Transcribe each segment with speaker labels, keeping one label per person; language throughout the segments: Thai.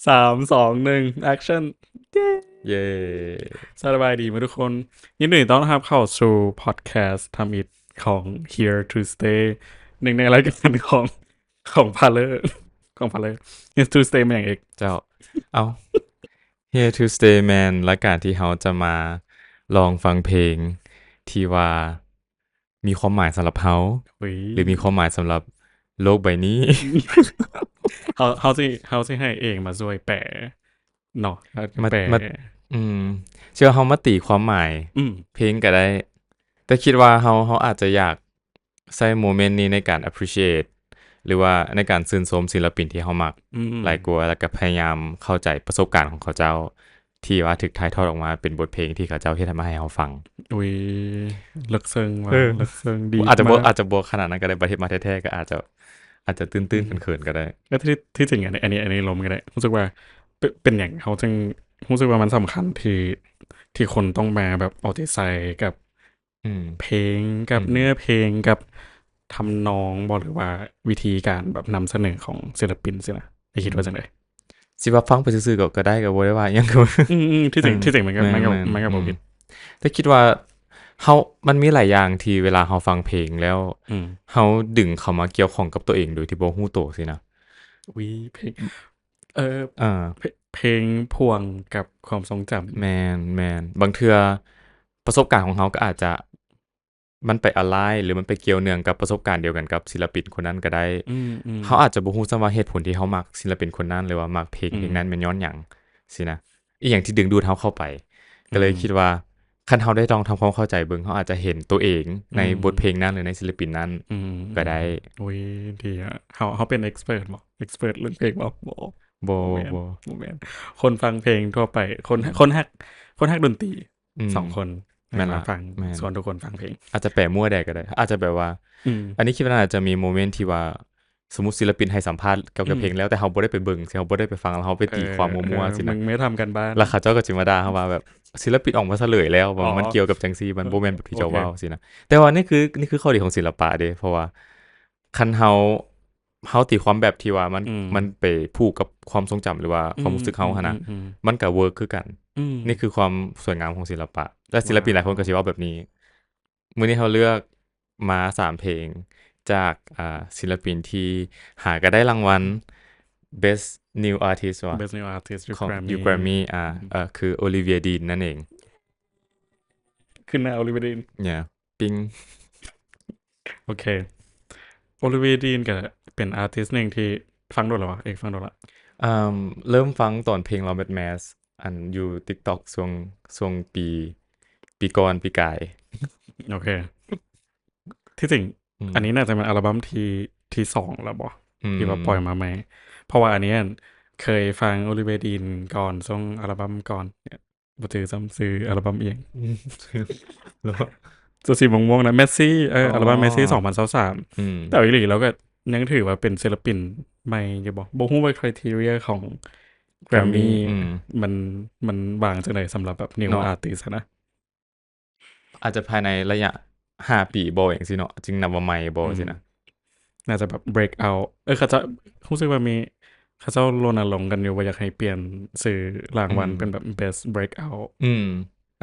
Speaker 1: 3 2 1 action เย้
Speaker 2: เย้
Speaker 1: สบายดีไหมทุกคนยินดีต้อนรับเข้าสู่พอดแคสต์ทำอิฐของ Here to Stay หนึ่งในรายการของพาเลอร์ของพาเลอร์ Here to Stay มาอย่างเอก
Speaker 2: เจ้าเอา Here to Stay Man และการที่เขาจะมาลองฟังเพลงที่ว่ามีความหมายสำหรับเขา
Speaker 1: เฮ้ย
Speaker 2: หรือมีความหมายสำหรับโลกใบนี้
Speaker 1: เขาสิให้เองมาช่วยแปลเนาะแล้วก็
Speaker 2: มา
Speaker 1: แปล
Speaker 2: มาอืมเชื่อเขามาตีความหมาย
Speaker 1: อืม
Speaker 2: เพลงก็ได้แต่คิดว่าเขาอาจจะอยากใช้โมเมนต์นี้ในการ appreciate หรือว่าในการชื่นชมศิลปินที่เขามัก
Speaker 1: อืม
Speaker 2: หลายกว่าแล้วก็พยายามเข้าใจประสบการณ์ของเขาเจ้าที่ว่าถูกถ่ายทอดออกมาเป็นบทเพลงที่เขาเจ้าเฮ็ดมาให้เราฟัง
Speaker 1: อุ้ยลึกซึ้ง
Speaker 2: เอ
Speaker 1: ว่ะ
Speaker 2: อ
Speaker 1: ลึกซึ้งดี
Speaker 2: อาจจะบ่
Speaker 1: มาก
Speaker 2: อาจจะบ่ขนาดนั้นก็ได้ประเทศมาแท้ๆก็อาจจะตื้นๆเขินๆก็ได้
Speaker 1: แล้วที่จริงอันนี้ล้มก็ได้รู้สึกว่าเป็นอย่างเขาจึงรู้สึกว่ามันสำคัญที่คนต้องมาแบบเอาใจใส่กับ
Speaker 2: อืม
Speaker 1: เพลงกั
Speaker 2: อืม
Speaker 1: บเนื้อเพลงกับทำนองบอกหรือว่าวิธีการแบบนำเสนอของศิลปินสินะไม่คิด
Speaker 2: อืม
Speaker 1: ว่าจังได
Speaker 2: สิว่าฟังไปซื่อๆก็ได้ก็บ่ได้ว่าหยังก็
Speaker 1: ที่
Speaker 2: เออ
Speaker 1: จริงที่จริงมันก็
Speaker 2: แม่
Speaker 1: มันก็
Speaker 2: น
Speaker 1: มันก็
Speaker 2: ๆอืม
Speaker 1: บ่ผิด
Speaker 2: แต่คิดว่าเขามันมีหลายอย่างที่เวลาเราฟังเพลงแล้ว
Speaker 1: อืม
Speaker 2: เราดึงเข้ามาเกี่ยวข้องกับตัวเองโดยที่บ่รู้ตัวสินะ
Speaker 1: วิเพลงเออ
Speaker 2: อา
Speaker 1: เพลงพ่วงกับความทรงจ
Speaker 2: แม่นบางเทื่อประสบการณ์ของเราก็อาจจะมันไปอะไลน์หรือมันไปเกี่ยวเนื่องกับประสบการณ์เดียวกันกับศิลปินคนนั้นก็ได้
Speaker 1: ำ
Speaker 2: เราอาจจะบ่รู้ซ้ำว่าเหตุผลที่เรามักศิลปินคนนั้นหรือว่ามักเพลง
Speaker 1: อืม
Speaker 2: เพลงนั้นแม่นย้อนหยังสินะอิหยังที่ดึงดูดเราเข้าไปก็เลย
Speaker 1: อืม
Speaker 2: คิดว่าคันเราได้ลองทำความเข้าใจเบิ่งเราอาจจะเห็นตัวเอง
Speaker 1: อื
Speaker 2: ในบทเพล
Speaker 1: ม
Speaker 2: งนั้นหรือในศิลปินนั้น
Speaker 1: อืม
Speaker 2: ก็ได้
Speaker 1: อุ้ยดีอะเขาเป็นเอ็กซ์เพรสเรื่องเพลงบ่
Speaker 2: บ่
Speaker 1: โมเมนต์
Speaker 2: บ่
Speaker 1: โมเมนต์คนฟังเพลงทั่วไปคนฮักดนตรี
Speaker 2: อืม
Speaker 1: 2 คน
Speaker 2: แม่นละ
Speaker 1: มาฟัง
Speaker 2: แม่น
Speaker 1: ส่วนทุกคนฟังเพลง
Speaker 2: อาจจะแปลมั่วได้ก็ได้อาจจะแบบว่า
Speaker 1: อืม
Speaker 2: อันนี้คิดว่าน่าจะมีโมเมนต์ที่ว่าสมมุติศิลปินให้สัมภาษณ์เกี่ยว
Speaker 1: อืม
Speaker 2: กับเพลงแล้วแต่เราบ่ได้ไปเบิ่งสิเราบ่ได้ไปฟังแล้วเราไปตีความมั่วๆสินะ
Speaker 1: มึงไม่ทำกันบ้าน
Speaker 2: แล้วเขาเจ้าก็สิมาด่าเราว่าแบบศิลปินออกมาเฉลยแล้ว
Speaker 1: อ๋อ
Speaker 2: ว่ามันเกี่ยวกับจังซี่มันบ่แม่นแบบที่เจ้า
Speaker 1: โอเค
Speaker 2: เว้าสินะแต่ว่านี่คือข้อดีของศิลปะเดะเพราะว่าคันเราตีความแบบที่ว่า
Speaker 1: อืม
Speaker 2: มันไปผูกกับความทรงจำหรือว่าความรู้สึกเราหั้นน่ะมันก็เวิร์กคือกัน
Speaker 1: อืม
Speaker 2: นี่คือความสวยงามของศิลปะและศิล
Speaker 1: ว้า
Speaker 2: ปินหลายคนก็
Speaker 1: ว
Speaker 2: สิเว้าแบบนี้มื้อนี้เราเลือกมา3เพลงจากศิลปินที่หาก็ได้รางวัล Best New Artist ว่ะ
Speaker 1: Best New Artist
Speaker 2: ของ
Speaker 1: Grammy
Speaker 2: Grammy
Speaker 1: อืม
Speaker 2: คือ Olivia Dean นั่นเอง
Speaker 1: ขึ้นหน้าโอลิเวดีน
Speaker 2: เนี่ยปิ๊ง
Speaker 1: โอเคโอลิเวดีนก็เป็นอาร์ติสต์หนึ่งที่ฟังด้วยเหรอวะเอกฟังด้วยละ
Speaker 2: อ่าเริ่มฟังตอนเพลง Robert Mass อันอยู่ TikTok ช่วงปีก่อนปีกาย
Speaker 1: โอเคที่จริง
Speaker 2: อืม
Speaker 1: อันนี้น่าจะเป็นอัลบั้มที่2แล้วบ่
Speaker 2: อื
Speaker 1: ที่ว่าปล่อย
Speaker 2: ม
Speaker 1: มาใหม่เพราะว่าอันเนี้ยเคยฟังโอลิเวร์ดีนก่อนช่วงอัลบั้มก่อนเนี่ยบ่ถือซ้ำซื้ออัลบั้มเอง
Speaker 2: อืมแล้ว
Speaker 1: ตัวสีม่วงๆนะเมสซี่
Speaker 2: อ๋
Speaker 1: อัลบั้มเมสซี่
Speaker 2: อ
Speaker 1: 2023
Speaker 2: อืม
Speaker 1: แต่อีหลีเราก็ยังถือว่าเป็นศิลปินใหม่อยู่บ่ฮู้ว่า criteria ของ
Speaker 2: Grammy
Speaker 1: Grammy
Speaker 2: อืม
Speaker 1: มันมันวางจังได๋สำหรับแบบ new
Speaker 2: เนาะ
Speaker 1: artist อะนะ
Speaker 2: อาจจะภายในระยะ5 ปีบ่จั่งซี้เนาะจึงนับว่าใหม่บ่
Speaker 1: อืม
Speaker 2: ซี้นะ
Speaker 1: น่าจะแบบ break out เขาจะรู้สึกว่ามีเขาเจ้ารณรงค์กันอยู่ว่าอยากให้เปลี่ยนชื่อราง
Speaker 2: อืม
Speaker 1: วัลเป็นแบบ best breakout
Speaker 2: อืม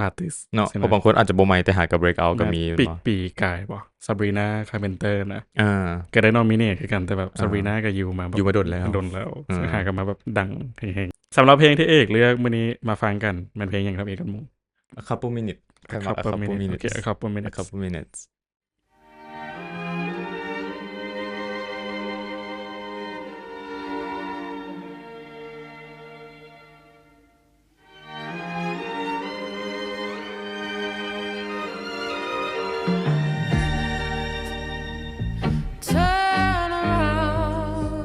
Speaker 1: artist
Speaker 2: เนาะ
Speaker 1: ใช่ไหม
Speaker 2: เพราะบางคนอาจจะบ่ใหม่แต่หาก็ break out ก็
Speaker 1: นะ
Speaker 2: มีแม่นบ่
Speaker 1: ปีกายบ่ Sabrina Carpenter นะ
Speaker 2: อา
Speaker 1: ก็ได้นอมิเนตคือกันแต่แบบ
Speaker 2: อา
Speaker 1: Sabrina ก็อยู่มาแบบ
Speaker 2: อยู่มาโดนแล้ว
Speaker 1: โดนแล้ว
Speaker 2: อา
Speaker 1: หากันมาแบบดังเฮงๆสำหรับเพลงที่เอกเลือกมื้อนี้มาฟังกันมันเพลงหยังครับเอกกับหมู่
Speaker 2: A couple minutes
Speaker 1: A
Speaker 2: ข้อยมัก A
Speaker 1: couple
Speaker 2: couple
Speaker 1: minutes โอเค
Speaker 2: minutes
Speaker 1: A couple
Speaker 2: A
Speaker 1: minutes
Speaker 2: couple minutes
Speaker 3: Turn around.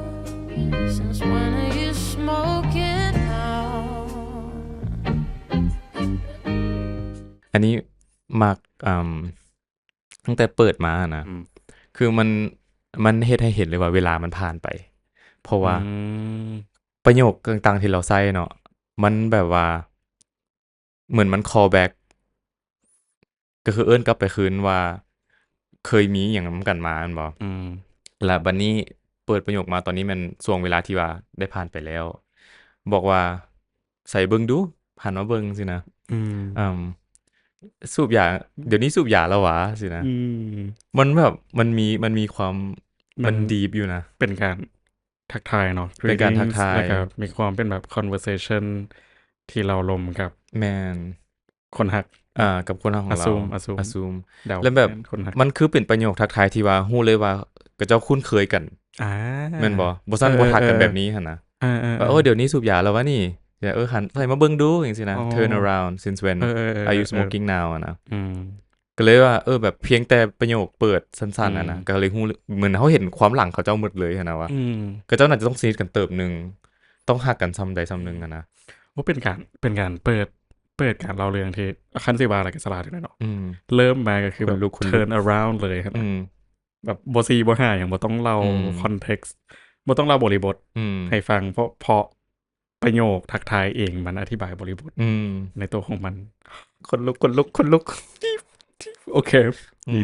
Speaker 3: Since when are you smoking now?
Speaker 2: อันนี้มักตั้งแต่เปิดมานะ
Speaker 1: อืม
Speaker 2: คือมันเฮ็ดให้เห็นเลยว่าเวลามันผ่านไป เพราะ
Speaker 1: อื
Speaker 2: ว่า
Speaker 1: ม
Speaker 2: ประโยคต่างๆที่เราใช้เนาะมันแบบว่าเหมือนมัน call back ก็คือเอิ้นกลับไปคืนว่าเคยมีหยังนำกันมาแม่นบ่
Speaker 1: อืม
Speaker 2: แล้วบัดนี้เปิดประโยคมาตอนนี้มันช่วงเวลาที่ว่าได้ผ่านไปแล้ว บอกว่าใส่เบิ่งดูหันมาเบิ่งสินะ
Speaker 1: อืม
Speaker 2: อืมสูบยาเดี๋ยวนี้สูบยาแล้วหวะสินะ
Speaker 1: อืม
Speaker 2: มันแบบมันมีความ
Speaker 1: มั
Speaker 2: มัน นดีฟอยู่นะ
Speaker 1: เป็นการทักทายเนาะ
Speaker 2: เป็นการทัก
Speaker 1: greetings
Speaker 2: ทาย
Speaker 1: แล้วก็มีความเป็นแบบ conversation ที่เราลมกับ
Speaker 2: แมน
Speaker 1: คนหัก
Speaker 2: กับคนของเรา
Speaker 1: assume
Speaker 2: อ s ซูม
Speaker 1: เดา
Speaker 2: แล้วแบบ
Speaker 1: คนหัก
Speaker 2: มันคือเป็นประโยคทักทายที่ว่าฮู้เลยว่าก็เจ้าคุ้นเคยกัน
Speaker 1: อ่า
Speaker 2: แม่นบ่บ่ซั่นบ่ทักกันแบบนี้หั่นนะ ว่าเดี๋ยวนี้สูบยาแล้ววะนี่หันใส่มาเบิ่งดูจังซี่นะ turn around since when are you smoking now อะนะ
Speaker 1: อืม
Speaker 2: ก็เลยว่าแบบเพียงแต่ประโยคเปิดสั้นๆนะก็เลยฮู้เหมือนเขาเห็นความหลังเขาเจ้าหมดเลยหั่นนะว่า
Speaker 1: อืม
Speaker 2: ก็เจ้าน่าจะต้องสนิทกันเติบนึงต้องฮักกันซ้ำใดซ้ำนึงอะนะ
Speaker 1: ว่าเป็นการเปิดการเล่าเรื่องที่คันสิว่าอะไรกันสลาดอยู่เนาะ
Speaker 2: อืม
Speaker 1: เริ่มมาก็คือแบบ
Speaker 2: คนลุก
Speaker 1: turn around เลยครับ แบบบ่ซีบ่หาอย่างบ่ต้องเล่า context บ่ต้องเล่าบริบทให้ฟังเพราะประโยคทักทายเองมันอธิบายบริบทในตัวของมันคนลุก โอเค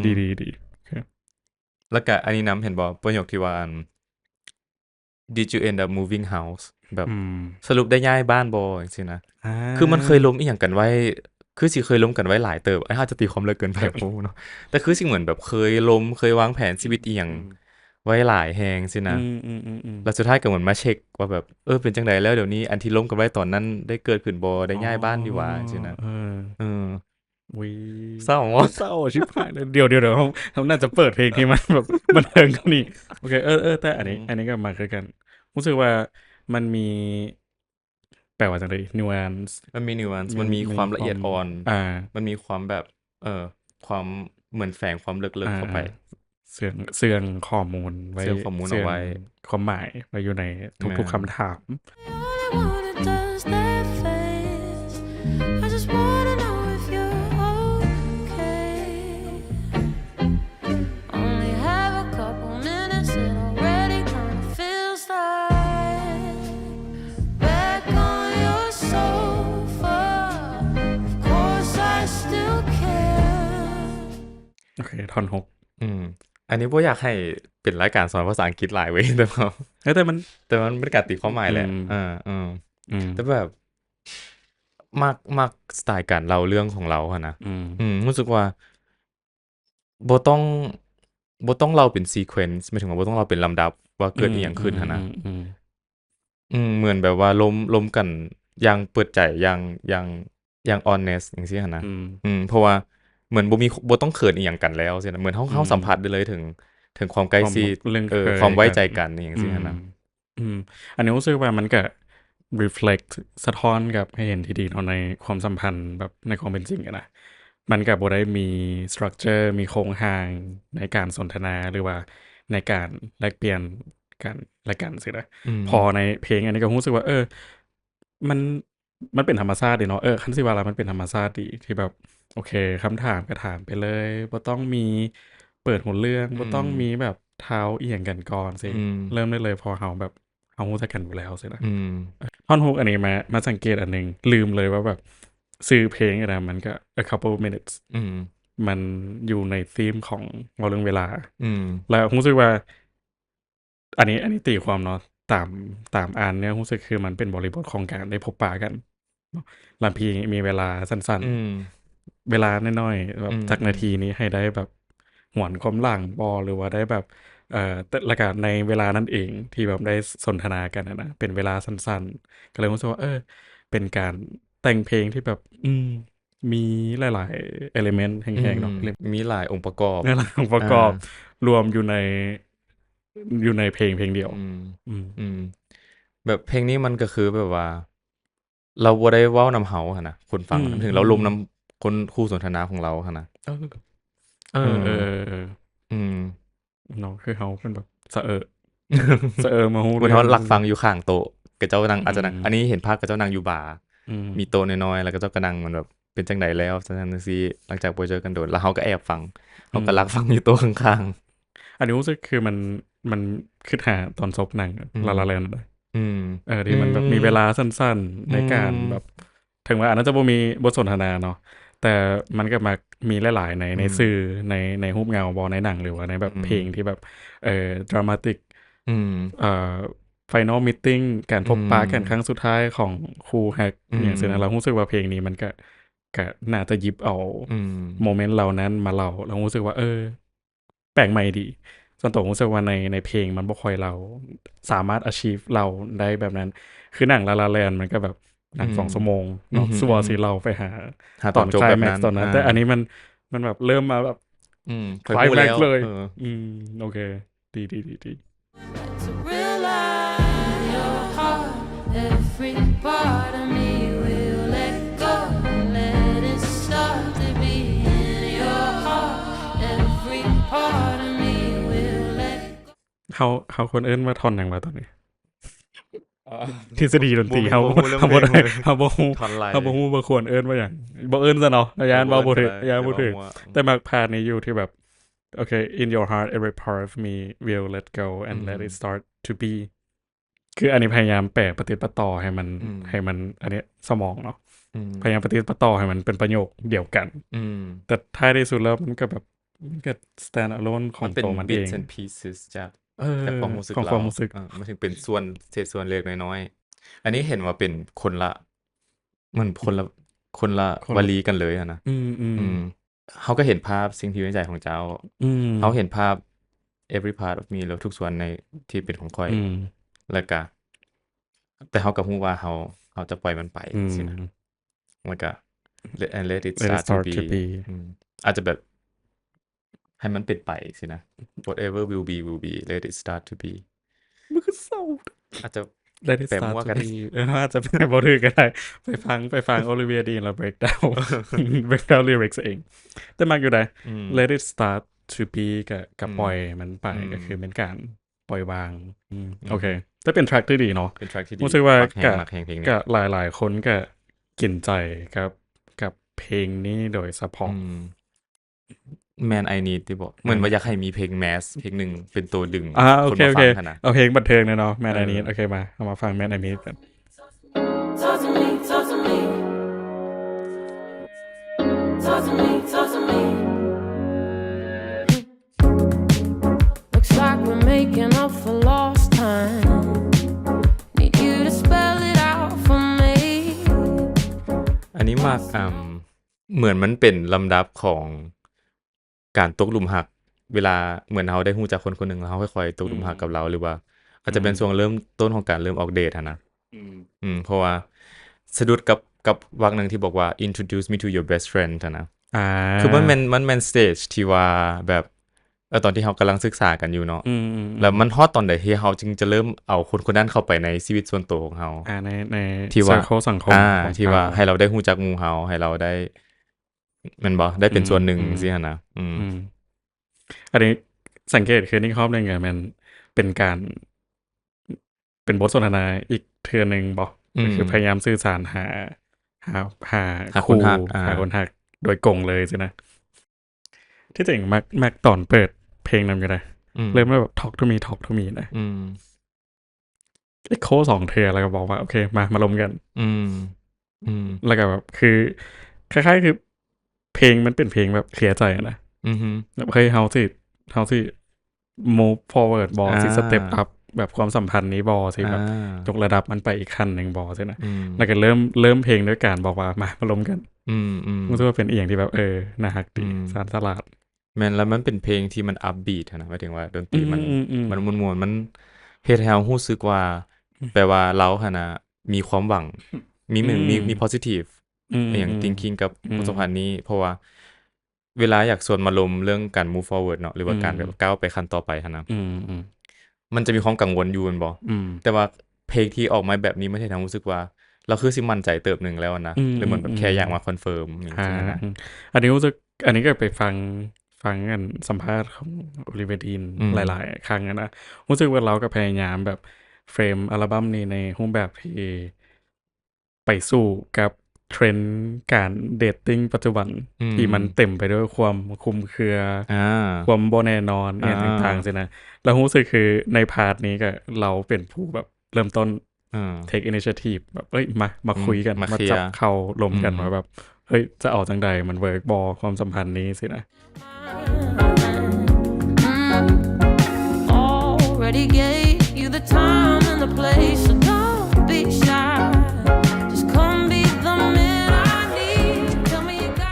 Speaker 1: ดี
Speaker 2: แล้วก็อันนี้นำเห็นบ่ประโยคที่ว่า did you end up moving house แบบสรุปได้ย้ายบ้านบ่จังซี่นะคือมันเคยล้มอีหยังกันไว้คือสิเคยล้มกันไว้หลายเติบอาจจะตีความเลิกเกินไปโอ้เนาะแต่คือสิเหมือนแบบเคยวางแผนชีวิตอีหยังไว้หลายแฮงสินะแล้วสุดท้ายก็เหมือนมาเช็คว่าแบบเป็นจังไดแล้วเดี๋ยวนี้อันที่ล้มกันไว้ตอนนั้นได้เกิดขึ้นบ่ได้ย้ายบ้านดีว่าจังซี่นะ
Speaker 1: วิ
Speaker 2: เศร้า
Speaker 1: ชิบหายเลยเดี๋ยวเขาน่าจะเปิดเพลงที่มันแบบบันเทิงกว่านี้โอเคแต่อันนี้ก็มาคือกันรู้สึกว่ามันมีแปลว่าจังได๋ nuance
Speaker 2: มันมี nuance มันมีความละเอียดอ่อนมันมีความแบบความเหมือนแฝงความลึกๆเข้าไป
Speaker 1: เสื่องข้อมูลไว้
Speaker 2: เสื่องข้อมูลเอาไว้
Speaker 1: ความหมายไว้อยู่ในทุกๆคำถาม
Speaker 3: I just wanna know if you're okay. Only have a couple minutes, it already kinda feels like back on your sofa. Of course I still care.
Speaker 1: โอเคท่อน6
Speaker 2: อันนี้บ่อยากให้เป็นรายการสอนภาษาอังกฤษหลายเว้ยแต่ว่า
Speaker 1: แต่มัน
Speaker 2: เป็นการตีความหมายแหละแต่แบบมักสไตล์การเล่าเรื่องของเราหั่นนะรู้สึกว่าบ่ต้องเล่าเป็น sequence หมายถึงว่าบ่ต้องเล่าเป็นลำดับว่าเกิดอีหยังขึ้นหั่นนะเหมือนแบบว่าล้มกันอย่างเปิดใจอย่าง honest จังซี่หั่นนะเพราะว่าเหมือนบ่ต้องเขินอีหยังกันแล้วซี่นะเหมือนเฮาสัมผัสได้เลยถึงความใกล้ชิดความไว้ใจกันอย่างซี่หั่นนะ
Speaker 1: อันนี้รู้สึกว่ามันก็ reflect สะท้อนกับให้เห็นที่ดีเนาะในความสัมพันธ์แบบในความเป็นจริงอะนะมันก็บ่ได้มี structure มีโครงสร้างในการสนทนาหรือว่าในการแลกเปลี่ยนกันและกันสินะพอในเพลงอันนี้ก็รู้สึกว่ามันเป็นธรรมชาติดีเนาะคันสิว่าแล้วมันเป็นธรรมชาติดีที่แบบโอเคคำถามก็ถามไปเลยบ่ต้องมีเปิดหัวเรื่องบ่ต้องมีแบบเท้าเอียงกันก่อนสิเริ่มได้เลยพอเฮาแบบเฮารู้จักกันอยู่แล้วสินะท่อนฮุกอันนี้มาสังเกตอันนึงลืมเลยว่าแบบชื่อเพลงอะนะมันก็ a couple minutes มันอยู่ในธีมของเรื่องเวลาแล้วรู้สึกว่าอันนี้ตีความเนาะตามอ่านเนี่ยรู้สึกคือมันเป็นบริบทของการได้พบปะกันลำพีมีเวลาสั้นๆเวลาน้อยๆแบบจักนาทีนี้ให้ได้แบบหวนความหลังบ่หรือว่าได้แบบแต่ละกันในเวลานั้นเองที่แบบได้สนทนากันนะเป็นเวลาสั้นๆก็เลยรู้สึกว่าเป็นการแต่งเพลงที่แบบมีหลายๆ element แห้งๆเนาะ
Speaker 2: มีหลายองค์ประกอบ
Speaker 1: รวมอยู่ในเพลงเดียว
Speaker 2: แบบเพลงนี้มันก็คือแบบว่าเราบ่ได้เว้านำเฮาหั่นน่ะคนฟังถึงเราลมนำคนคู่สนทนาของเราหั่นน่ะ
Speaker 1: เนาะคือเฮาเป็นแบบสะมาฮู้
Speaker 2: เหมือนเฮาลักฟังอยู่ข้างโต๊ะก็เจ้านั่งอาจจะนั่งอันนี้เห็นภาพก็เจ้านั่งอยู่บาร์มีโต๊ะน้อยๆแล้วก็เจ้าก็นั่งมันแบบเป็นจังได๋แล้วจังซี่หลังจากบ่เจอกันโดนแล้วเฮาก็แอบฟังเฮาก็ลักฟังอยู่โต๊ะข้าง
Speaker 1: ๆอันนี้รู้สึกคือมันคิดหาตอนจบหนังLa La Land ที่มันแบบมีเวลาสั้นๆในการแบบถึงว่าอันนั้นจะบ่มีบทสนทนาเนาะแต่มันก็มามีหลายๆในสื่อในรูปเงาบ่ในหนังหรือว่าในแบบเพลงที่แบบดรามาติก final meeting การพบปะกันครั้งสุดท้ายของครูแฮกอย่างเช่นเรารู้สึกว่าเพลงนี้มันก็น่าจะหยิบเอาโมเมนต์เหล่านั้นมาเล่าเรารู้สึกว่าแปลกใหม่ดีส่วนตัวรู้สึกว่าในเพลงมันบ่ค่อยเราสามารถ achieve เราได้แบบนั้นคือหนังลาลาแลนด์มันก็แบบหนัง2 ชั่วโมงเนาะสัวสิเราไปหาตอนจบแบบนั้นตอนนั้นแต่อันนี้มันแบบเริ่มมาแบบ
Speaker 2: คลายแม็ก
Speaker 1: เลยโอเคดี
Speaker 3: To realize your heart, every part of me will let go, let it start to be in your heart, every part of me will let go.
Speaker 1: เขาคนเอิ้นว่าท่อนหยังวะตอนนี้ทฤษฎีดนตรีเฮาบ่ได้เฮาบ่ฮู้บ่ควรเอิ้นว่าหยังบ่เอิ้นซะเนาะยานเว้าบ่ถูกแต่มักพาดนี้อยู่ที่แบบOkay, in your heart, every part of me will let go and let it start to be. คืออันนี้พยายามแปลปฏิปต่อให้มันอันนี้สมองเนาะพยายามปฏิปต่อให้มันเป็นประโยคเดียวกันแต่ท้ายที่สุดแล้วมันก็แบบมันก็ stand alone ของตัวมันเอง
Speaker 2: bits and pieces จากความรู้สึกเรามันถึงเป็นส่วนเล็กน้อยๆอันนี้เห็นว่าเป็นคนละวลีกันเลยนะเขาก็เห็นภาพสิ่งที่ในใจของเจ้าเขาเห็นภาพ every part of me แล้วทุกส่วนในที่เป็นของค่อยแล้วก็แต่เขาก็ฮู้ว่าเขาจะปล่อยมันไปสินะแล้วก็ let it start to be อาจจะแบบให้มันเป็นไปสินะ whatever will be let it start to be
Speaker 1: มันก็เศร้า
Speaker 2: อาจจะ
Speaker 1: Let it start to be อาจจะไม่บ่ถือก็ได้ไปฟัง Olivia Dean แล้ว break down lyrics เองแต่มักอยู่ได้ Let it start to be กับปล่อยมันไปก็คือเป็นการปล่อยวางโอเคแต่เป็น track ที่ดีเนาะ
Speaker 2: เป็น track ที่ดี
Speaker 1: รู้สึกว่าก็หลายๆคนก็กินใจกับเพลงนี้โดยเฉพาะ
Speaker 2: Man I Need ที่บอกเหมือนว่าอยากให้มีเพลงแมสเพลงหนึ่งเป็นตัวดึง
Speaker 1: คนมาฟังขนาดเอาเพลงบันเทิงเนาะ Man I Need โอเคมาฟัง Man I Need กัน
Speaker 3: Talk to me Looks like we're making up for lost time Need you to spell it out for me
Speaker 2: อันนี้มากเหมือนมันเป็นลำดับของการตกหลุมรักเวลาเหมือนเราได้ฮู้จักคนๆนึงแล้วเขาค่อยๆตกหลุมรักกับเราหรือว่าอาจจะเป็นช่วงเริ่มต้นของการเริ่มออกเดทนะเพราะว่าสะดุดกับวรรคนึงที่บอกว่า introduce me to your best friend นะคือมันเป็นสเตจที่ว่าแบบตอนที่เรากำลังศึกษากันอยู่เนาะแล้วมันฮอตตอนใดที่เราจึงจะเริ่มเอาคนนั้นเข้าไปในชีวิตส่วนตัวของเรา
Speaker 1: ใน
Speaker 2: ที่ว่า
Speaker 1: สังคม
Speaker 2: ที่ว่าให้เราได้ฮู้จักหมู่เราให้เราได้มันบ่ได้เป็นส่วนหนึ่งสินะ
Speaker 1: อันนี้สังเกตคือนี่ครอบนึงอ่ะมันเป็นบทสนทนาอีกเทื่อนึงบ่คือพยายามสื่อสารหา
Speaker 2: คนฮัก
Speaker 1: โดยกงเลยสินะที่จริงมักตอนเปิดเพลงนั้นก็ได้เริ่มแบบ talk to me นะโค้2เทื่อแล้วก็บอกว่าโอเคมาลงกันแล้วก็แบบคือคล้ายๆคือเพลงมันเป็นเพลงแบบเคลียร์ใจนะแบบเฮาสิ move forward บอสิ step up แบบความสัมพันธ์นี้บอสิแบบยกระดับมันไปอีกขั้นนึงบอสินะแล้วก็เริ่มเพลงด้วยการบอกว่ามาลงกันรู้สึกว่าเป็นอีหยังที่แบบน่าฮักดีสารสลาด
Speaker 2: แม่นแล้วมันเป็นเพลงที่มันอัพบีทนะหมายถึงว่าดนตรีมันม่วนๆมันเฮ็ดให้เรารู้สึกว่าแปลว่าเราหั่นน่ะมีความหวังมี positive อย่าง thinking กับประสบการณ์นี้เพราะว่าเวลาอยากส่วนมาลมเรื่องการ move forward เนาะหรือว่าการแบบก้าวไปขั้นต่อไปหั่นนะมันจะมีความกังวลอยู่แม่นบ่แต่ว่าเพลงที่ออกมาแบบนี้มันให้ทำรู้สึกว่าเราคือสิมั่นใจเติบนึงแล้วนะหรือเหมือนแบบแค่อยากมาคอนเฟิร์มอย่างงี้นะ
Speaker 1: อันนี้รู้สึกอันนี้ก็ไปฟังกันสัมภาษณ์ของ Olivia Dean หลายๆครั้งนะรู้สึกว่าเราก็พยายามแบบเฟรมอัลบั้มนี้ในรูปแบบที่ไปสู้กับเทรนด์การเดทติ้งปัจจุบันที่มันเต็มไปด้วยความคลุมเครือความบ่แน่นอนเนี่ยต่างๆสินะแล้วรู้สึกคือในพาร์ทนี้ก็เราเป็นผู้แบบเริ่มต้นtake initiative แบบมาคุยกันมาจับเข้าลมกันว่าแบบเฮ้ยจะออกจังใดมันเวิร์กบอความสัมพันธ์นี้สินะ Already gave you the time and the place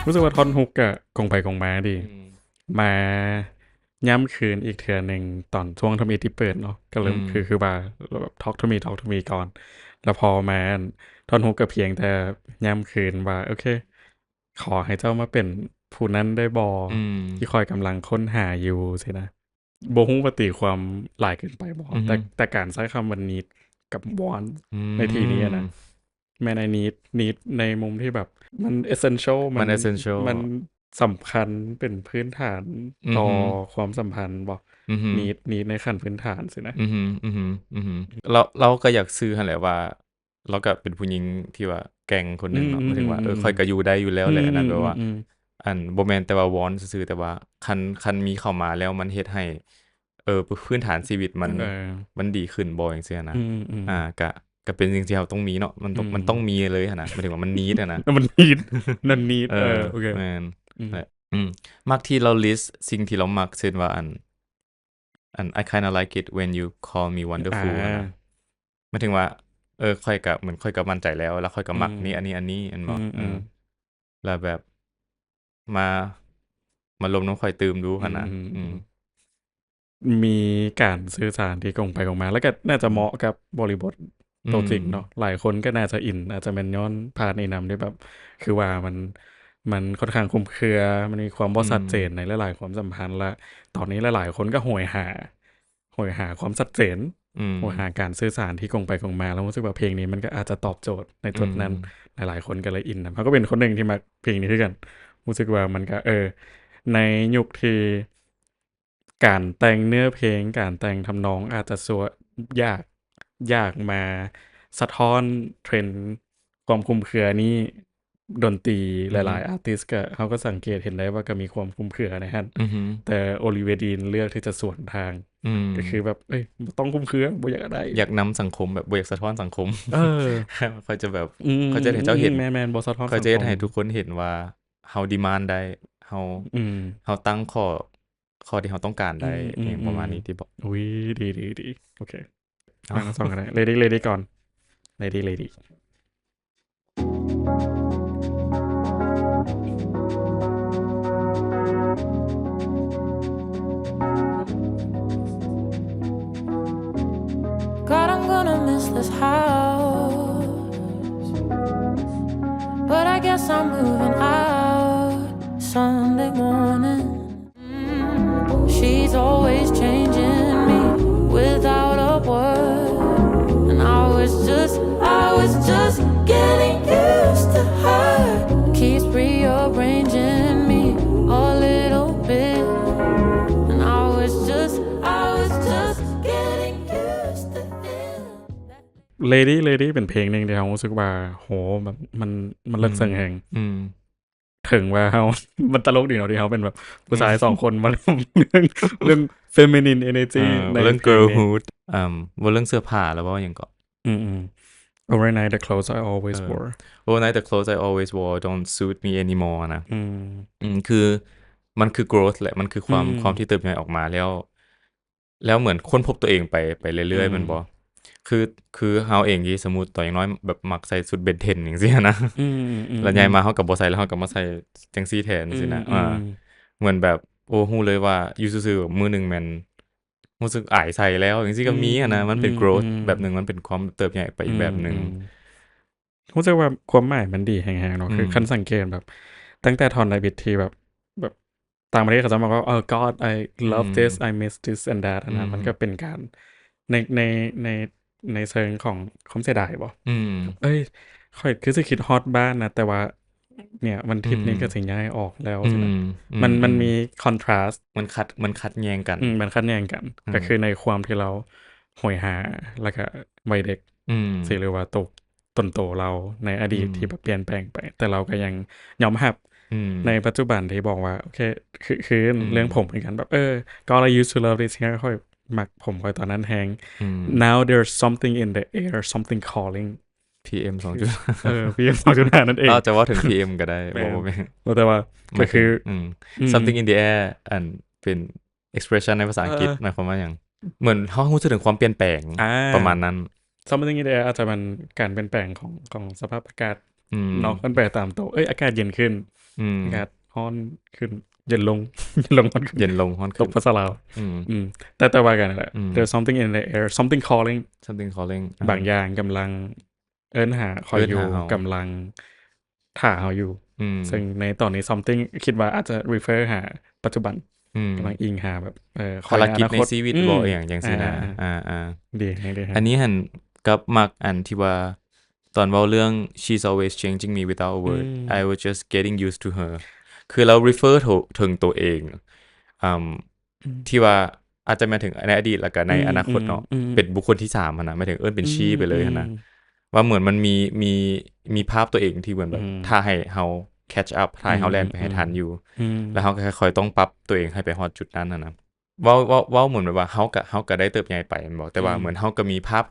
Speaker 1: รู้สึกว่าท่อนฮุกอะกงไปกงมาดี
Speaker 2: อืม
Speaker 1: มาย้ำคืนอีกเทื่อหนึ่งตอนช่วงทำอิทที่เปิดเนาะก็เริ่ม
Speaker 2: อืม
Speaker 1: คือว่าแบบ talk to me ก่อน แล้วพอมาท่อนฮุกก็เพียงแต่ย้ำคืนว่าโอเค ขอให้เจ้ามาเป็นผู้นั้นได้บ่
Speaker 2: อืม
Speaker 1: ที่คอยกำลังค้นหาอยู่สินะบ่ฮู้ว่าตีความหลายเกินไปบ่
Speaker 2: อือฮึ
Speaker 1: แต่การใช้คำว่า need กับ want
Speaker 2: อืม
Speaker 1: ในที่นี้อะนะ แม้ใน need ในมุมที่แบบมัน essential
Speaker 2: มัน essential
Speaker 1: มันสำคัญเป็นพื้นฐานต่ออ
Speaker 2: อฮึ
Speaker 1: ความสัมพันธ์บ่
Speaker 2: อือฮึ
Speaker 1: need ในขั้นพื้นฐานสินะ
Speaker 2: อือฮึอือฮึอือฮึเราก็อยากซื้อหั่นแหละว่า เราก็เป็นผู้หญิงที่ว่าแกร่งคนหนึงเนาะหมายถึงว่าข้อยก็อยู่ได้อยู่แล้วแหละอันนั้นแบบว่า อันบ่แม่นแต่ว่า want ซื่อๆแต่ว่าคันมีเข้ามาแล้วมันเฮ็ดให้พื้นฐานชีวิต
Speaker 1: เออ
Speaker 2: มันดีขึ้นบ่จังซี่นะ
Speaker 1: อืม
Speaker 2: ก็เป็นสิ่งที่เราต้องมีเนาะมันต้องมีเลยหั่นน่ะหมายถึงว่ามัน need อะนะ
Speaker 1: มัน need นั่น need โอเค
Speaker 2: แม่น
Speaker 1: อืม
Speaker 2: นั่นแหละมักที่เรา list สิ่งที่เรามักเช่นว่าอัน I kinda like it when you call me wonderful อะนะหมายถึงว่าข้อยก็เหมือนข้อยก็มั่นใจแล้วข้อยก็มักนี่อันนี้อันบ่แล้วแบบมาลมน้ำข้อยตื่มดูหั่นน่ะ
Speaker 1: มีการสื่อสารที่กงไปกงมา แล้วก็น่าจะเหมาะกับบริบทตัวจริงเนาะหลายคนก็น่าจะอินอาจจะเป็นย้อนผ่านในนำด้วยแบบ คือว่ามันค่อนข้างคลุมเครือมันมีความบ่ชัดเจนในหลายๆความสัมพันธ์และตอนนี้หลายๆคนก็โหยหาความชัดเจนโหยหาการสื่อสารที่กงไปกงมาแล้วรู้สึกว่าเพลงนี้มันก็อาจจะตอบโจทย์ในจุดนั้นหลายๆคนก็เลยอินนะเขาก็เป็นคนหนึ่งที่มักเพลงนี้ด้วยกันรู้สึกว่ามันก็ในยุคที่การแต่งเนื้อเพลงการแต่งทำนองอาจจะยากมาสะท้อนเทรนด์ความคลุมเครือนี้ดนตรีหลายๆอาร์ติสต์ก็เขาก็สังเกตเห็นได้ว่าก็มีความคลุมเครือนะฮะแต่โอลิเวดีนเลือกที่จะสวนทางก็คือแบบบ่ต้องคลุมเครือบ่อยากได้
Speaker 2: อยากนำสังคมแบบบ่อยากสะท้อนสังคมเขาจะแบบ
Speaker 1: อืม
Speaker 2: เขาจะให้เจ้าเห็น
Speaker 1: แม่นๆบ่สะท้อน
Speaker 2: เขาจะเฮ็ดให้ทุกคนเห็นว่าเฮาดีมานด์ได้เฮาตั้งข้อที่เฮาต้องการได้อย่างประมาณนี้ที่บอก
Speaker 1: อุ๊ยดีโอเคฟังทั้งสองก็ได้ Lady ก่อน Lady
Speaker 3: God, I'm gonna miss this house, but I guess I'm moving out Sunday morning. She's always changing me without a word, and I was just getting used to her. Keeps rearranging me a little bit, and I was just getting used to it.
Speaker 1: Lady เป็นเพลงหนึ่งที่เรารู้สึกว่าโหแบบมันเลิกเสิ่งแห่งถึงว่าเขา มันตลกดีเนาะที่เขาเป็นแบบผู้ชาย2คนมาเรื่อง feminine energy ใน
Speaker 2: เรื่อง girlhood ว่าเรื่องเสื้อผ้าแล้วว่าหยังก็
Speaker 1: Overnight the clothes I always wore
Speaker 2: Overnight the clothes I always wore don't suit me anymore นะคือมันคือ growth แหละมันคือความที่เติบใหญ่ออกมาแล้วเหมือนค้นพบตัวเองไปเรื่อยๆมันบ่คือเฮาเองที่สมมุติตอนอย่างน้อยแบบมักใส่ชุดเบนเทนจังซี่นะแล้วใหญ่มาเฮาก็บ่ใส่แล้วเฮาก็มาใส่จังซี่แทนจังซี่นะเหมือนแบบฮู้เลยว่าอยู่ซื่อๆมื้อนึงแม่นรู้สึกอายใส่แล้วจังซี่ก็มีนะมันเป็น growth แบบนึงมันเป็นความเติบใหญ่ไปอีกแบบนึง
Speaker 1: รู้สึกว่าความหมายมันดีแฮงๆเนาะคือคันสังเกตแบบตั้งแต่ทอนไดบิทที่แบบต่างประเทศเขาจะบอกว่าGod I love this I miss this and that นะมันก็เป็นการในเชิงของความเสียดายบ่ค่อยคือสิคิดฮอตบ้านนะแต่ว่าเนี่ยวันทิศนี้ก็สิย้ายออกแล้วใช่มั้ยมันมีคอนทราสต์
Speaker 2: มันขัดแย้งกัน
Speaker 1: มันขัดแย้งกันก็คือในความที่เราโหยหาแล้วก็วัยเด็กสิหรือว่าต้นโตเราในอดีตที่แบบเปลี่ยนแปลงไปแต่เราก็ยังยอมรับในปัจจุบันที่บอกว่าโอเคคือเรื่องผมเหมือนกันแบบก็ I used to love this ค่อยมักผมค่อยตอนนั้นแฮง now there's something in the air something calling
Speaker 2: PM 2.5
Speaker 1: PM 2.5 นั่นเอง
Speaker 2: จะว่าถึง PM ก็ได้บ่แม่น
Speaker 1: แต่ว่าก็คือ
Speaker 2: something in the air อันเป็น expression ในภาษาอังกฤษหมายความว่าหยังเหมือนเฮารู้สึกถึงความเปลี่ยนแปลงประมาณนั้น
Speaker 1: something in the air อาจจะมันการเปลี่ยนแปลงของสภาพอากาศ น้องมันแปลตามตัวอากาศเย็นขึ้นอากาศร้อนขึ้นเย็นลง เย็นลงร้อนขึ้น
Speaker 2: เย็นลงร้อน
Speaker 1: ต
Speaker 2: ขึ้
Speaker 1: ก
Speaker 2: น
Speaker 1: ภาษาลาวแต่ว่ากันนั่นแหละ there's something in the air something calling
Speaker 2: something calling
Speaker 1: บางอย่างกำลังเอิ้นหาคอยอยู่
Speaker 2: เอิ้นหาเรา
Speaker 1: กำลังท่าเราอยู่ซึ่งในตอนนี้ something คิดว่าอาจจะ refer หาปัจจุบันกำลังอิงหาแบบ
Speaker 2: ภารกิจใน
Speaker 1: คอย
Speaker 2: ชีวิตบ่อย่างจังซี่นะ
Speaker 1: ดี
Speaker 2: อันนี้หันกับมักอันที่ว่าตอนเว้าเรื่อง she's always changing me without a word I was just getting used to her คือเรา refer ถึงตัวเองที่ว่าอาจจะหมายถึงในอดีตแล้วก็ในอนาคตเนาะเป็นบุคคลที่3นะหมายถึงเป็น she ไปเลยนะว่าเหมือนมันมีภาพตัวเองที่เหมือนแบบถ้าให้เฮา catch up ถ้าให้เฮาแล่นไปให้ทันอยู่แล้วเฮาก็ค่อยๆต้องปรับตัวเองให้ไปฮอดจุดนั้นนะเว้าเหมือนแบบว่าเฮาก็ได้เติบใหญ่ไปแม่นบ่แต่ว่าเหมือนเฮาก็มีภาพ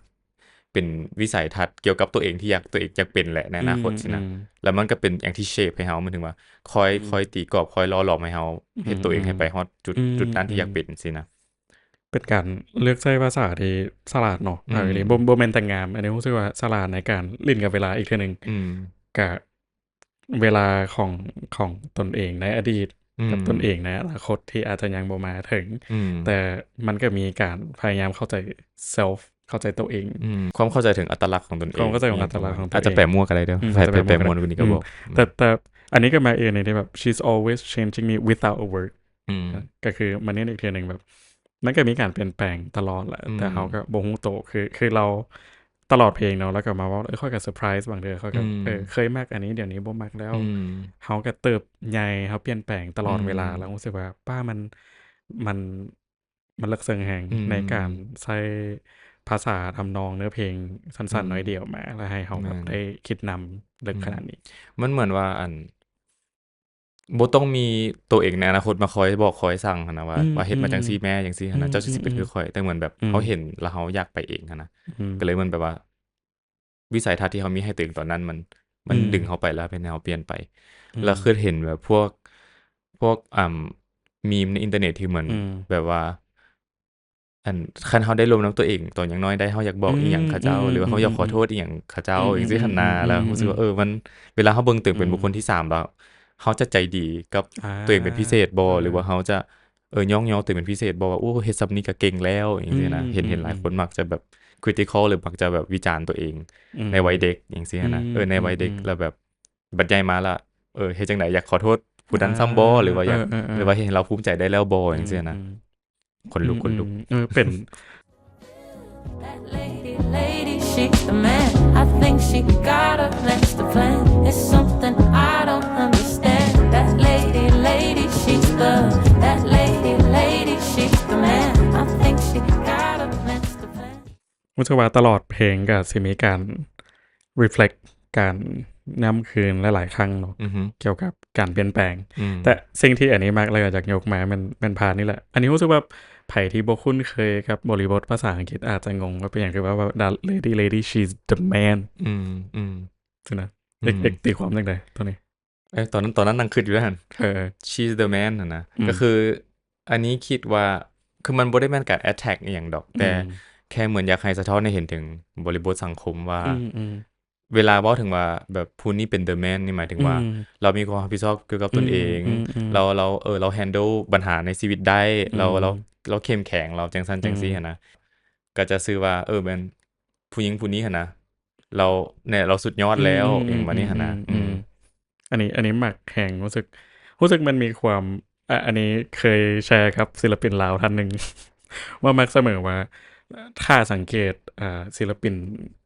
Speaker 2: เป็นวิสัยทัศน์เกี่ยวกับตัวเองที่ตัวเองอยากเป็นแหละในอนาคตสินะแล้วมันก็เป็นอย่างที่เชฟให้เฮาหมายถึงว่าคอยตีกรอบคอยล่อหลอมให้เฮาเฮ็ดตัวเองให้ไปฮอดจุดนั้นที่อยากเป็นสินะ
Speaker 1: เป็นการเลือกใช้ภาษาที่ฉลาดเนาะบ่แม่นแต่งามอันนี้รู้สึกว่าฉลาดในการเล่นกับเวลาอีกเทื่อนึงกับเวลาของตนเองในอดีตกับตนเองในอนาคตที่อาจจะยังบ่มาถึงแต่มันก็มีการพยายามเข้าใจ self เข้าใจตัวเอง
Speaker 2: ความเข้าใจถึงอัตลักษณ์ของตนเอง
Speaker 1: ความเข้าใจของอัตลักษณ์ของตัวเอง
Speaker 2: อาจจะแปลมั่วก็ได้เด้อแปลมั่ววันนี้ก็บอก
Speaker 1: แต่อันนี้ก็มาในที่แบบ she's always changing me without a word ก็คือมันนี่อีกเทื่อนึงแบบมันก็มีการเปลี่ยนแปลงตลอดแหละแต่เขาก็บ่ฮู้โตคือเราตลอดเพลงเนาะแล้วก็มาว่าค่อยก็เซอร์ไพรส์บางเด้อเขาก็เคยมักอันนี้เดี๋ยวนี้บ่มักแล้วเขาก็เติบใหญ่เขาเปลี่ยนแปลงตลอดเวลาแล้วรู้สึกว่าป้ามันลึกซึ้งแฮงในการใช้ภาษาทำนองเนื้อเพลงสั้นๆน้อยเดียวมาแล้วให้เขาแบบได้คิดนำลึกขนาดนี้
Speaker 2: มันเหมือนว่าบ่ต้องมีตัวเองในอนาคตมาคอยบอกคอยสั่งหั่นน่ะว่าเฮ็ดมาจังซี่แม่จังซี่หั่นน่ะเจ้าสิเป็นคือข้อยแต่เหมือนแบบเฮาเห็นแล้วเฮาอยากไปเองหั่นน่ะก็เลยมันแบบว่าวิสัยทัศน์ที่เฮามีให้ตัวเองตอนนั้นมันดึงเฮาไปแล้วเป็นแนวเปลี่ยนไปแล้วคือเห็นแบบพวกมีมในอินเทอร์เน็ตที่เหมือนแบบว่าคันเฮาได้รวมนำตัวเองตอนอย่างน้อยได้เฮาอยากบอกอีหยังเขาเจ้าหรือว่าเฮาอยากขอโทษอีหยังเขาเจ้าจังซี่หั่นน่ะแล้วรู้สึกว่ามันเวลาเฮาเบิ่งตัวเองเป็นบุคคลที่3แล้วเฮาจะใจดีกับตัวเองเป็นพิเศษบ่หรือว่าเฮาจะย่องๆตัวเองเป็นพิเศษบ่ว่าโอ้เฮ็ดซำนี้ก็เก่งแล้วจังซี่นะเห็นหลายคนมักจะแบบ critical หรือมักจะแบบวิจารณ์ตัวเองในวัยเด็กจังซี่นะในวัยเด็กแล้วแบบบัดใหญ่มาละเฮ็ดจังได๋อยากขอโทษผู้นั้นซ้ำบ่หรือว่าอยากหรือว่าเห็นเราภูมิใจได้แล้วบ่จังซี่นะคนลุก
Speaker 1: เป็น
Speaker 3: That lady, she's the man. I think she got a master plan. It's something I don't understand. That lady, she's that lady, she's the man. I think she got a master plan.
Speaker 1: รู้สึกว่าตลอดเพลงก็สิมีการ reflect การนำคืนหลายๆครั้งเนาะเกี่ยวกับการเปลี่ยนแปลงแต่สิ่งที่อันนี้มากเลยอยากยกมามันพานี่แหละอันนี้รู้สึกว่าไผที่บ่คุ้นเคยกับบริบทภาษาอังกฤษอาจจะงงว่าเป็นอย่างคือว่า that lady she's the man ใช่นะตีความจังได๋ตัวนี้
Speaker 2: ตอนนั้นนั่งคิดอยู่นั่นshe's the man นะก็คืออันนี้คิดว่าคือมันบ่ได้แม่นการ attack อีหยังดอกแต่แค่เหมือนอยากให้สะท้อนให้เห็นถึงบริบทสังคมว่าเวลาเว้าถึงว่าแบบผู้นี้เป็น the man นี่หมายถึงว่าเรามีความรับผิดชอบเกี่ยวกับตนเองเรา handle ปัญหาในชีวิตได้เราเข้มแข็งเราจังซั่นจังซี่หั่นนะก็จะชื่อว่าแม่นผู้หญิงผู้นี้หั่นนะเราสุดยอดแล้วอย่างว่านี้หั่นนะ
Speaker 1: อันนี้มักแข็งรู้สึกมันมีความอันนี้เคยแชร์ครับศิลปินลาวท่านนึง ว่ามักเสมอว่าถ้าสังเกตศิลปิน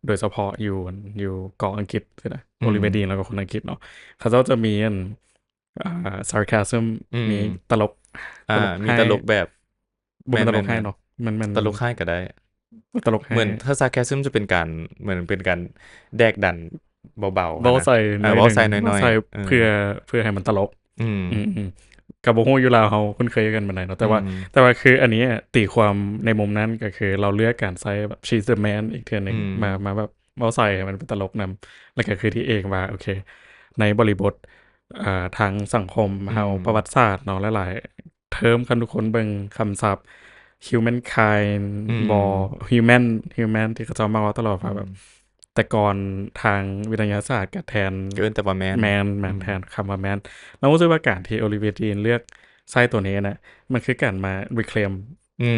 Speaker 1: โดยเฉพาะอยู่เกาะอังกฤษใช่มั้ยโอลิเวดีนแล้วก็คนอังกฤษเนาะเขาจะมีsarcasm มีตลก
Speaker 2: มีตลกแบบ
Speaker 1: ตลกให้เนาะมัน
Speaker 2: ตลกให้ก็ได้
Speaker 1: ตลกให้
Speaker 2: เหมือนถ้า sarcasm จะเป็นการเหมือนเป็นการแดกดันเบาๆ
Speaker 1: เว้าใส่
Speaker 2: น้อย
Speaker 1: ๆเพื่อให้มันตลกกับบ่ฮู้อยู่แล้วเฮาคุ้นเคยกันปานใดเนาะแต่ว่าคืออันนี้ตีความในมุมนั้นก็คือเราเลือกการใช้แบบ she's the man อีกเทื่อนึงมาแบบเว้าใส่ให้มันเป็นตลกนำแล้วก็คือที่เองว่าโอเคในบริบททางสังคมเฮาประวัติศาสตร์เนาะหลายๆเทอมคันทุกคนเบิ่งคำศัพท์ humankind บ่ human ที่เขาจะมาว่าตลอดว่าแบบแ แต่ก่อนทางวิทยาศาสตร์ก็แทน
Speaker 2: เกินแต่ว่าแมน
Speaker 1: แมนแทนคำว่าแมนเรารู้สึกว่าการที่โอลิเวียจีนเลือกไส้ตัวนี้นะมันคือการมา reclaim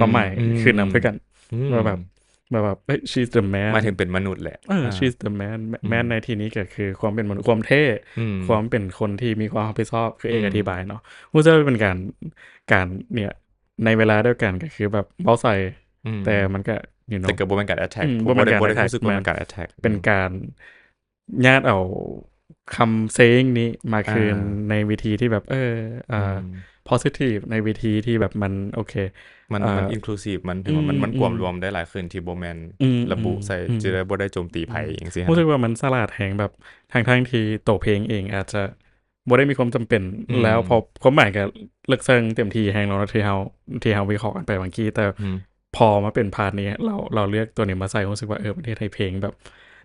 Speaker 1: ความหมายคือนำเพื่อกันว่าแบบเฮ้ย she's the man
Speaker 2: หมายถึงเป็นมนุษย์แหละ
Speaker 1: she's the man man ในที่นี้ก็คือความเป็นมนุษย์ความเท่ความเป็นคนที่มีความรับผิดชอบคือเอกอธิบายเนาะรู้สึกว่าเป็นการเนี่ยในเวลาเดียวกันก็คือแบบเบาใส่แต่มันก็
Speaker 2: แต่ก็บ่เป็นการ attack
Speaker 1: บ่เป็นการ
Speaker 2: บ่ได้
Speaker 1: attack
Speaker 2: รู้สึกว่าเป็นการ attack
Speaker 1: เป็นการญาติเอาคำ saying นี้มาคืนในวิธีที่แบบpositive ในวิธีที่แบบมันโอเค
Speaker 2: มัน inclusive มันถึงว่ามันกวมรวมได้หลายขึ้นที่บ่แม่นระบุใส่จะได้บ่ได้โจมตีไผจังซี่
Speaker 1: รู้สึกว่ามันสลัดแหงแบบทั้งที่ตัวเพลงเองอาจจะบ่ได้มีความจำเป็นแล้วพอความหมายก็ลึกซึ้งเต็มที่แฮงเนาะที่เฮาวิเคราะห์กันไปบางทีแต่พอมาเป็นพาร์ทนี้เราเลือกตัวนี้มาใส่รู้สึกว่าประเทศไทยเพลงแบบ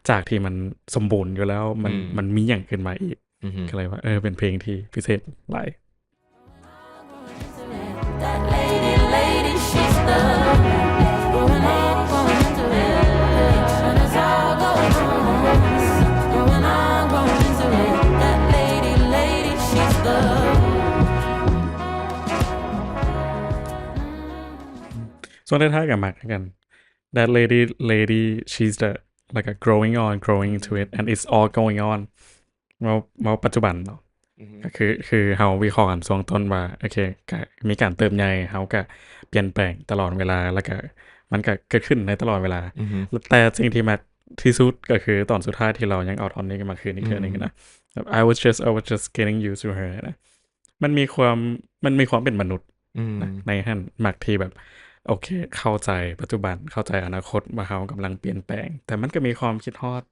Speaker 1: จากที่มันสมบูรณ์อยู่แล้วมันมีอย่างขึ้นมาอีกก็เลยว่าเป็นเพลงที่พิเศษหลาย
Speaker 3: That lady, she's the going into it. And it's all going into it. That lady, she's the
Speaker 1: ส่วนท้ายๆกับมักกัน that lady she's the like a growing into it and it's all going on มาปัจจุบันเนาะก็คือเฮาวิเคราะห์กันช่วงต้นว่าโอเคก็มีการเติบใหญ่เฮาก็เปลี่ยนแปลงตลอดเวลาแล้วก็มันก็เกิดขึ้นในตลอดเวลาแต่สิ่งที่มักที่สุดก็คือตอนสุดท้ายที่เรายังเอาตอนนี้มาคืนอีกเทื่อนึงนะ I was just getting used to her นะมันมีความเป็นมนุษย์ในหั่นมักที่แบบโอเคเข้าใจปัจจุบันเข้าใจอนาคตว่าเฮากำลังเปลี่ยนแปลงแต่มันก็มีความคิดฮอด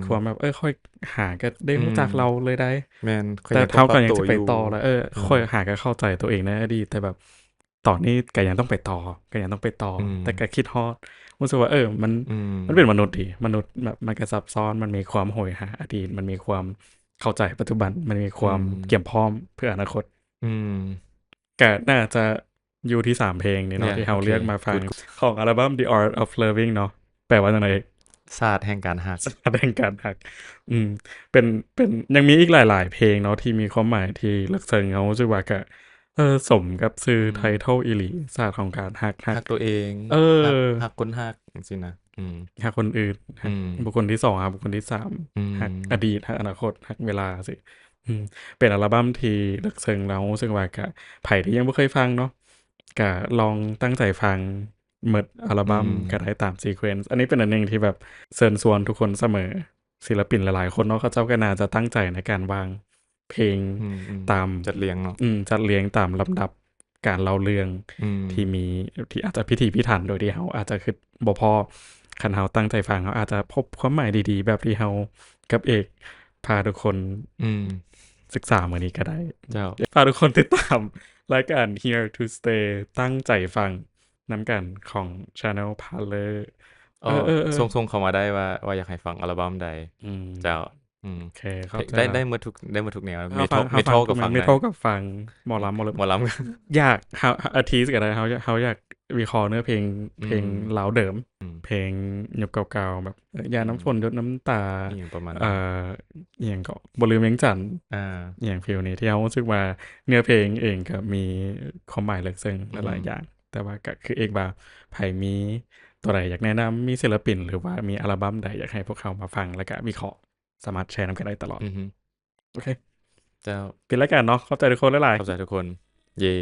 Speaker 1: ความแบบค่อยหาก็ได้รู้จักเราเลยได้
Speaker 2: แม่น
Speaker 1: แต่เท่าก็ยังจะไปต่อแล้วค่อยหาก็เข้าใจตัวเองในอดีตแต่แบบตอนนี้ก็ยังต้องไปต่อแต่ก็คิดฮอดรู้สึกว่ามันเป็นมนุษย์ดิมนุษย์แบบมันก็ซับซ้อนมันมีความโหยหาอดีตมันมีความเข้าใจปัจจุบันมันมีความเตรียมพร้อมเพื่ออนาคตก็น่าจะอยู่ที่3เพลงนี่เนาะที่เฮาเลือกมาฟังของอัลบั้ม The Art of Loving เนาะแปลว่าจังได๋
Speaker 2: ศาสตร์แห่งการฮัก
Speaker 1: เป็นยังมีอีกหลายๆเพลงเนาะที่มีความหมายที่ลึกซึ้งเฮารู้สึกว่าก็สมกับชื่อไทเทิลอีหลีศาสตร์ของการฮัก
Speaker 2: ตัวเองฮักคนฮักจังซี่นะ
Speaker 1: ฮักคนอื่นฮักบุคคลที่2ฮักบุคคลที่3ฮักอดีตฮักอนาคตฮักเวลาสิเป็นอัลบั้มที่ลึกซึ้งแล้วรู้สึกว่าก็ไผที่ยังบ่เคยฟังเนาะก็ลองตั้งใจฟังหมดอัลบั้มก็ได้ตามซีเควนซ์อันนี้เป็นอันนึงที่แบบเชิญชวนทุกคนเสมอศิลปินหลายๆคนเนาะเขาเจ้าก็น่าจะตั้งใจในการวางเพลงตาม
Speaker 2: จัดเรียงเนาะ
Speaker 1: จัดเรียงตามลำดับการเล่าเรื่องที่มีที่อาจจะพิถีพิถันโดยที่เฮาอาจจะคือบ่พอคันเฮาตั้งใจฟังเฮาอาจจะพบความหมายดีๆแบบที่เฮากับเอกพาทุกคนศึกษามื้อนี้ก็ได้ฝากทุกคนติดตามรายการ Here to Stay ตั้งใจฟังน้ำกันของ Channel Parler
Speaker 2: ส่งเข้ามาได้ว่าอยากให้ฟังอัลบั้มใดเจ้า
Speaker 1: โอเค
Speaker 2: ได้หมดทุกแนวเมทัลก็ฟัง
Speaker 1: หมอลำอยากอาทิตย์ก็ได้เฮาอยากวิเคราะห์เนื้อเพลงลาวเดิมเพลงยุคเก่าๆแบบยาน้ำฝนหยดน้ำตา
Speaker 2: อย่างประมาณ
Speaker 1: อย่างก็บ่ลืมเวียงจันทน์อย่างฟีลนี้ที่เฮารู้สึกว่าเนื้อเพลงเองก็มีความหมายลึกซึ้งหลายๆอย่างแต่ว่าก็คือเอกว่าไผมีตัวใดอยากแนะนำมีศิลปินหรือว่ามีอัลบั้มใดอยากให้พวกเขามาฟังแล้วก็วิเคราะห์สามารถแชร์นำกันได้ตลอดโอเค
Speaker 2: เจ้า
Speaker 1: ปิดรายการเนาะขอบใจทุกคนหลายๆ
Speaker 2: ขอบใจทุกคนเย่